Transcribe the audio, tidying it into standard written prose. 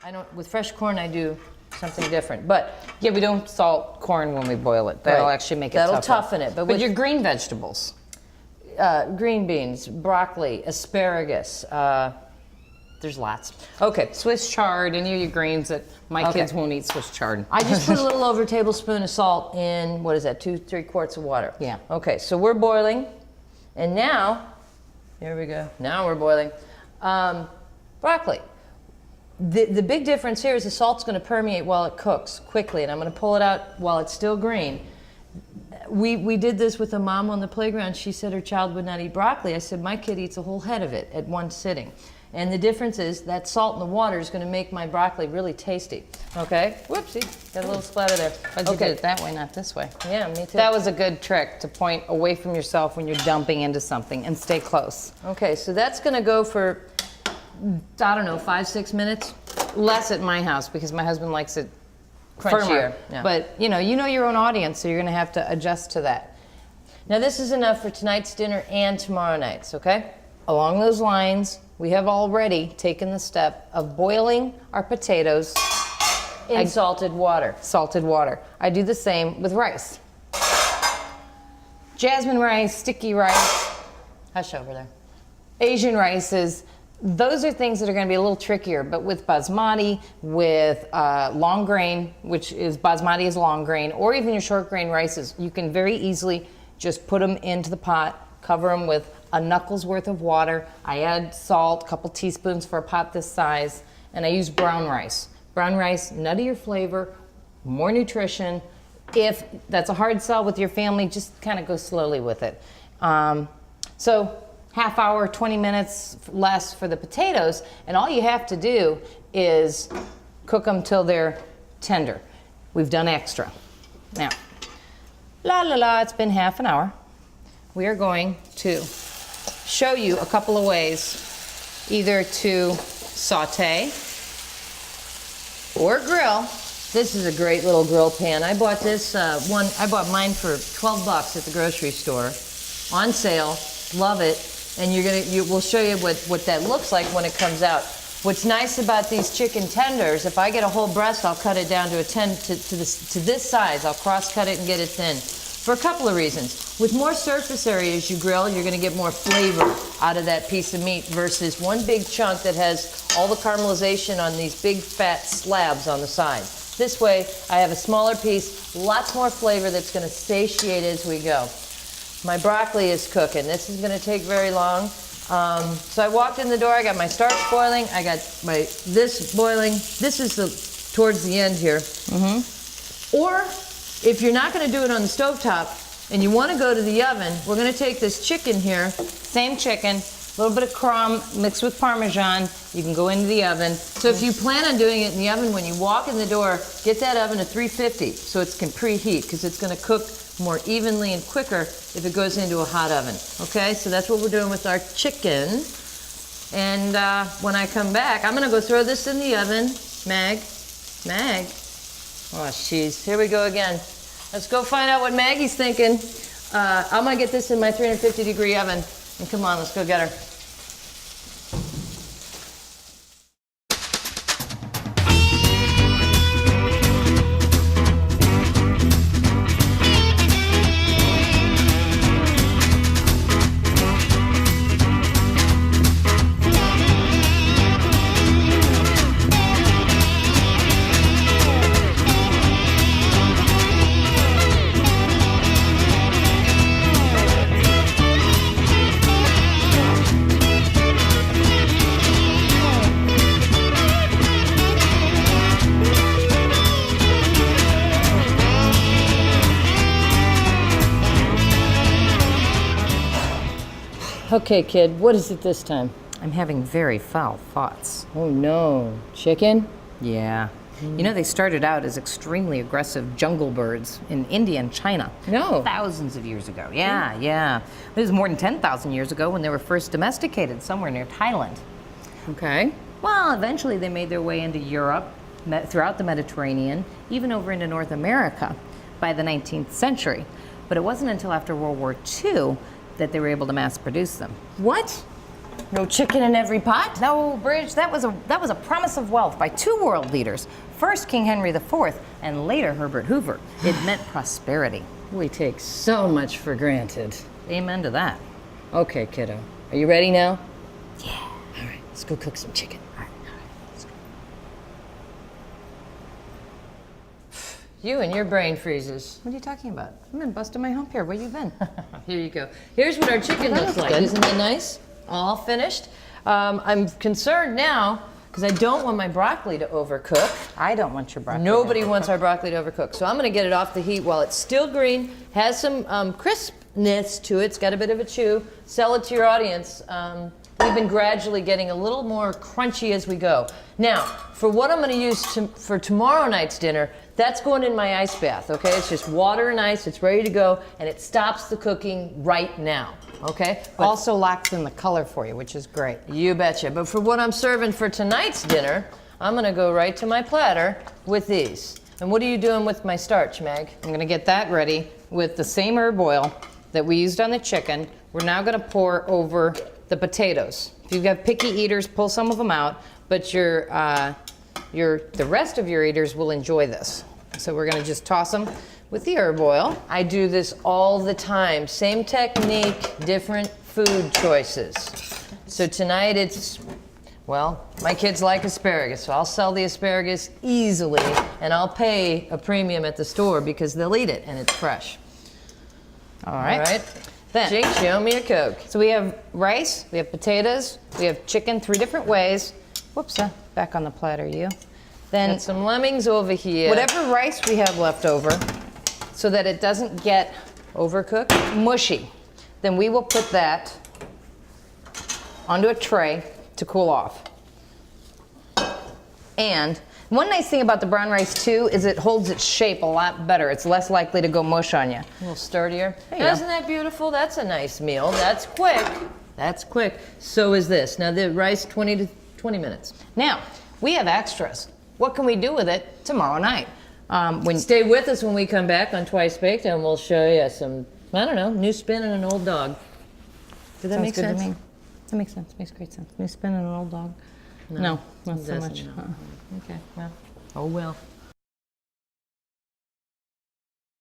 I don't, with fresh corn, I do something different. But yeah, we don't salt corn when we boil it. That'll right, actually make it that'll tougher. toughen it. But with your green vegetables, green beans, broccoli, asparagus, there's lots. Okay. Swiss chard, any of your greens that my kids won't eat Swiss chard. I just put a little over a tablespoon of salt in, what is that, 2-3 quarts of water. Yeah. Okay, so we're boiling. And now, here we go. Now we're boiling. Broccoli. The big difference here is the salt's going to permeate while it cooks quickly, and I'm going to pull it out while it's still green. We did this with a mom on the playground. She said her child would not eat broccoli. I said, my kid eats a whole head of it at one sitting. And the difference is that salt in the water is going to make my broccoli really tasty. Okay? Whoopsie, got a little splatter there. But you did it that way, not this way. Yeah, me too. That was a good trick, to point away from yourself when you're dumping into something and stay close. Okay, so that's going to go for, I don't know, 5-6 minutes. Less at my house because my husband likes it Crunchier. firmer. Yeah. But you know your own audience, so you're going to have to adjust to that. Now this is enough for tonight's dinner and tomorrow night's, okay? Along those lines, we have already taken the step of boiling our potatoes In salted water. Salted water. I do the same with rice. Jasmine rice, sticky rice, Hush over there. Asian rices, those are things that are going to be a little trickier, but with basmati, with long grain, which is basmati is long grain, or even your short grain rices, you can very easily just put them into the pot, cover them with a knuckle's worth of water. I add salt, a couple teaspoons for a pot this size, and I use brown rice. Brown rice, nuttier flavor, more nutrition. If that's a hard sell with your family, just kind of go slowly with it. So half hour, 20 minutes less for the potatoes, and all you have to do is cook them till they're tender. We've done extra. Now, it's been half an hour. We are going to show you a couple of ways either to saute or grill. This is a great little grill pan. I bought this I bought mine for 12 bucks at the grocery store on sale. Love it. And we'll show you what that looks like when it comes out. What's nice about these chicken tenders, if I get a whole breast, I'll cut it down to this size. I'll cross cut it and get it thin. For a couple of reasons. With more surface area as you grill, you're going to get more flavor out of that piece of meat versus one big chunk that has all the caramelization on these big fat slabs on the side. This way, I have a smaller piece, lots more flavor that's going to satiate as we go. My broccoli is cooking. This is going to take very long. So I walked in the door, I got my starch boiling, I got this boiling. This is towards the end here. Or if you're not going to do it on the stovetop and you want to go to the oven, we're going to take this chicken here, same chicken, a little bit of crumb mixed with Parmesan. You can go into the oven. So if you plan on doing it in the oven, when you walk in the door, get that oven at 350 so it can preheat, because it's going to cook more evenly and quicker if it goes into a hot oven. Okay, so that's what we're doing with our chicken. And when I come back, I'm going to go throw this in the oven. Mag. Oh, jeez. Here we go again. Let's go find out what Maggie's thinking. I'm going to get this in my 350-degree oven. And come on, let's go get her. Okay, kid, what is it this time? I'm having very foul thoughts. Oh no, chicken? Yeah. You know, they started out as extremely aggressive jungle birds in India and China. No. Thousands of years ago. Yeah. It was more than 10,000 years ago when they were first domesticated somewhere near Thailand. Okay. Well, eventually they made their way into Europe, throughout the Mediterranean, even over into North America by the 19th century. But it wasn't until after World War II that they were able to mass produce them. What? No chicken in every pot? No, Bridge, that was a promise of wealth by two world leaders. First King Henry IV, and later Herbert Hoover. It meant prosperity. We take so much for granted. Amen to that. Okay, kiddo. Are you ready now? Yeah. All right, let's go cook some chicken. All right, let's go. You and your brain freezes. What are you talking about? I've been busting my hump here. Where you been? Here you go. Here's what our chicken looks like. good. Isn't that nice? All finished. I'm concerned now because I don't want my broccoli to overcook. I don't want your broccoli. Nobody wants our broccoli to overcook. So I'm going to get it off the heat while it's still green, has some crispness to it. It's got a bit of a chew. Sell it to your audience. We've been gradually getting a little more crunchy as we go. Now, for what I'm going to use for tomorrow night's dinner, that's going in my ice bath, okay? It's just water and ice. It's ready to go, and it stops the cooking right now, okay? But Also locks in the color for you, which is great. you betcha. But for what I'm serving for tonight's dinner, I'm going to go right to my platter with these. And what are you doing with my starch, Meg? I'm gonna get that ready with the same herb oil that we used on the chicken. We're now gonna pour over the potatoes. If you've got picky eaters, pull some of them out, but the rest of your eaters will enjoy this. So we're gonna just toss them with the herb oil. I do this all the time. Same technique, different food choices. So tonight it's, well, my kids like asparagus, so I'll sell the asparagus easily, and I'll pay a premium at the store because they'll eat it and it's fresh. All right. All right? Then, Jake, show me a Coke. so we have rice, we have potatoes, we have chicken 3 different ways. Whoops, back on the platter, you. Then And some lemmings over here. whatever rice we have left over, so that it doesn't get Overcooked? mushy, then we will put that onto a tray to cool off. And one nice thing about the brown rice too is it holds its shape a lot better. It's less likely to go mush on you. A little sturdier. There you go. Isn't that beautiful? That's a nice meal. That's quick. That's quick. So is this. Now the rice, 20 minutes. Now, we have extras. What can we do with it tomorrow night? Stay with us when we come back on Twice Baked and we'll show you some, I don't know, new spin and an old dog. Did that Sounds make good sense? to me. That makes sense. Makes great sense. New spin and an old dog. No, not so doesn't, much. no. Okay, well. Oh well.